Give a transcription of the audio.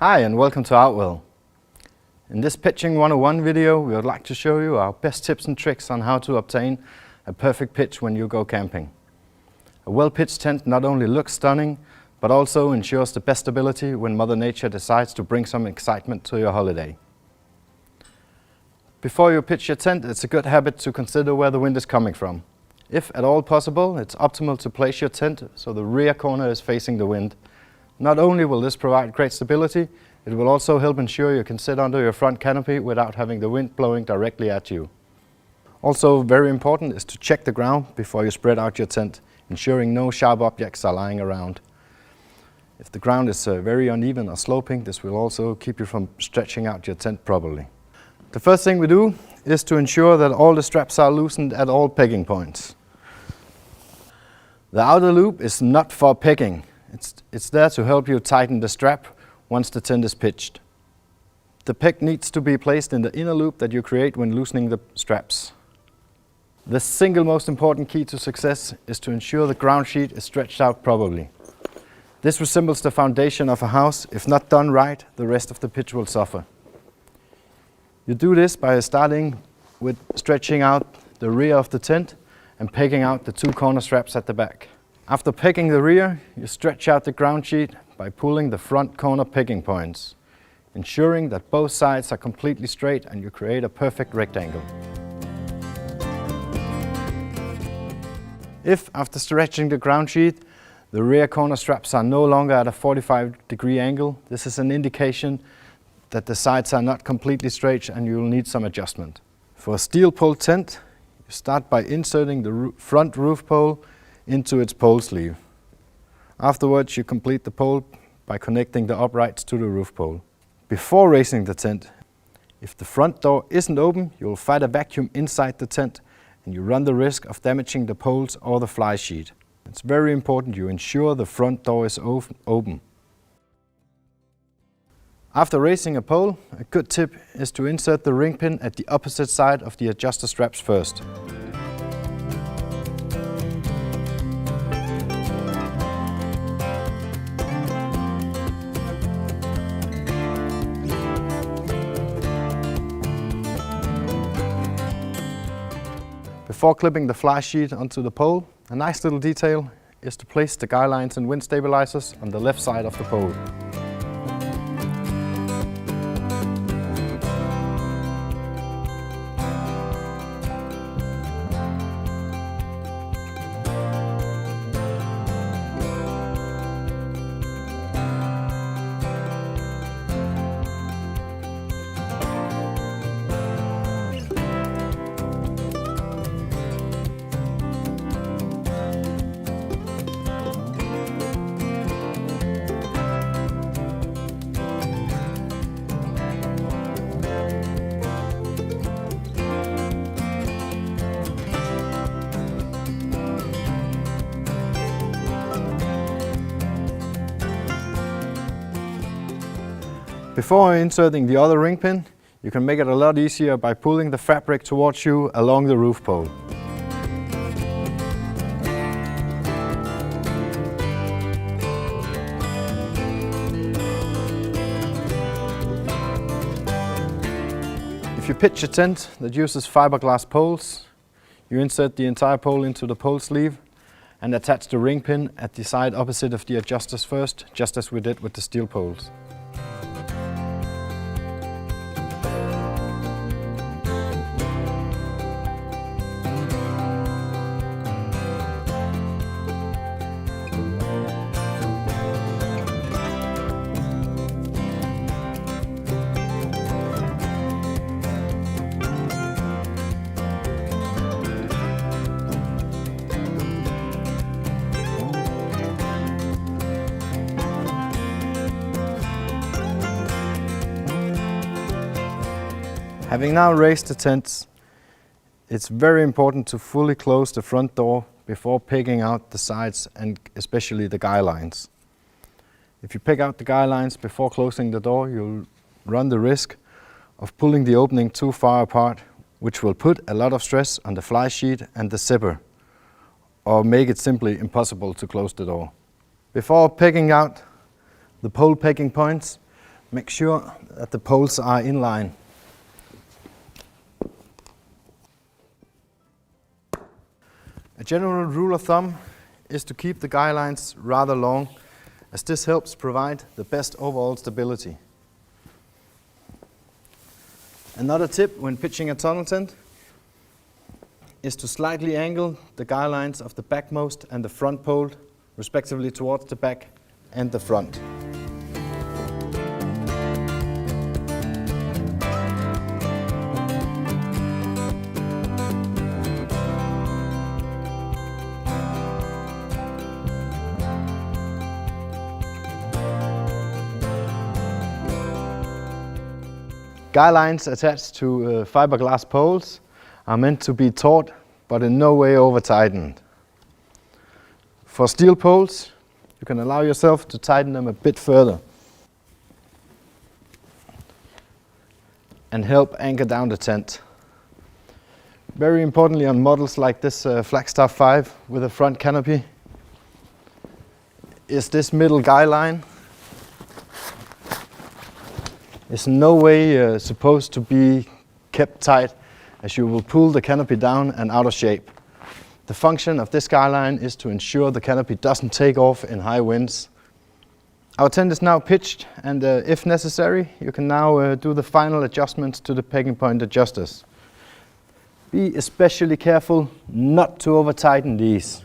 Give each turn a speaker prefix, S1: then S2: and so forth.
S1: Hi and welcome to Outwell. In this Pitching 101 video we would like to show you our best tips and tricks on how to obtain a perfect pitch when you go camping. A well-pitched tent not only looks stunning but also ensures the best stability when Mother Nature decides to bring some excitement to your holiday. Before you pitch your tent, it's a good habit to consider where the wind is coming from. If at all possible, it's optimal to place your tent so the rear corner is facing the wind. Not only will this provide great stability, it will also help ensure you can sit under your front canopy without having the wind blowing directly at you. Also very important is to check the ground before you spread out your tent, ensuring no sharp objects are lying around. If the ground is very uneven or sloping, this will also keep you from stretching out your tent properly. The first thing we do is to ensure that all the straps are loosened at all pegging points. The outer loop is not for pegging. It's there to help you tighten the strap once the tent is pitched. The peg needs to be placed in the inner loop that you create when loosening the straps. The single most important key to success is to ensure the ground sheet is stretched out properly. This resembles the foundation of a house. If not done right, the rest of the pitch will suffer. You do this by starting with stretching out the rear of the tent and pegging out the two corner straps at the back. After pegging the rear, you stretch out the ground sheet by pulling the front corner pegging points, ensuring that both sides are completely straight and you create a perfect rectangle. If, after stretching the ground sheet, the rear corner straps are no longer at a 45-degree angle, this is an indication that the sides are not completely straight and you will need some adjustment. For a steel pole tent, you start by inserting the front roof pole into its pole sleeve. Afterwards, you complete the pole by connecting the uprights to the roof pole. Before raising the tent, if the front door isn't open, you will fight a vacuum inside the tent and you run the risk of damaging the poles or the fly sheet. It's very important you ensure the front door is open. After raising a pole, a good tip is to insert the ring pin at the opposite side of the adjuster straps first. Before clipping the fly sheet onto the pole, a nice little detail is to place the guy lines and wind stabilizers on the left side of the pole. Before inserting the other ring pin, you can make it a lot easier by pulling the fabric towards you along the roof pole. If you pitch a tent that uses fiberglass poles, you insert the entire pole into the pole sleeve and attach the ring pin at the side opposite of the adjusters first, just as we did with the steel poles. Having now raised the tents, it's very important to fully close the front door before pegging out the sides and especially the guy lines. If you peg out the guy lines before closing the door, you'll run the risk of pulling the opening too far apart, which will put a lot of stress on the fly sheet and the zipper, or make it simply impossible to close the door. Before pegging out the pole pegging points, Make sure that the poles are in line. A general rule of thumb is to keep the guy lines rather long, as this helps provide the best overall stability. Another tip when pitching a tunnel tent is to slightly angle the guy lines of the backmost and the front pole, respectively towards the back and the front. Guy lines attached to fiberglass poles are meant to be taut, but in no way over-tightened. For steel poles, you can allow yourself to tighten them a bit further and help anchor down the tent. Very importantly on models like this Flagstaff 5 with a front canopy is this middle guy line. It's in no way supposed to be kept tight, as you will pull the canopy down and out of shape. The function of this guy line is to ensure the canopy doesn't take off in high winds. Our tent is now pitched, and if necessary, you can now do the final adjustments to the pegging point adjusters. Be especially careful not to over tighten these.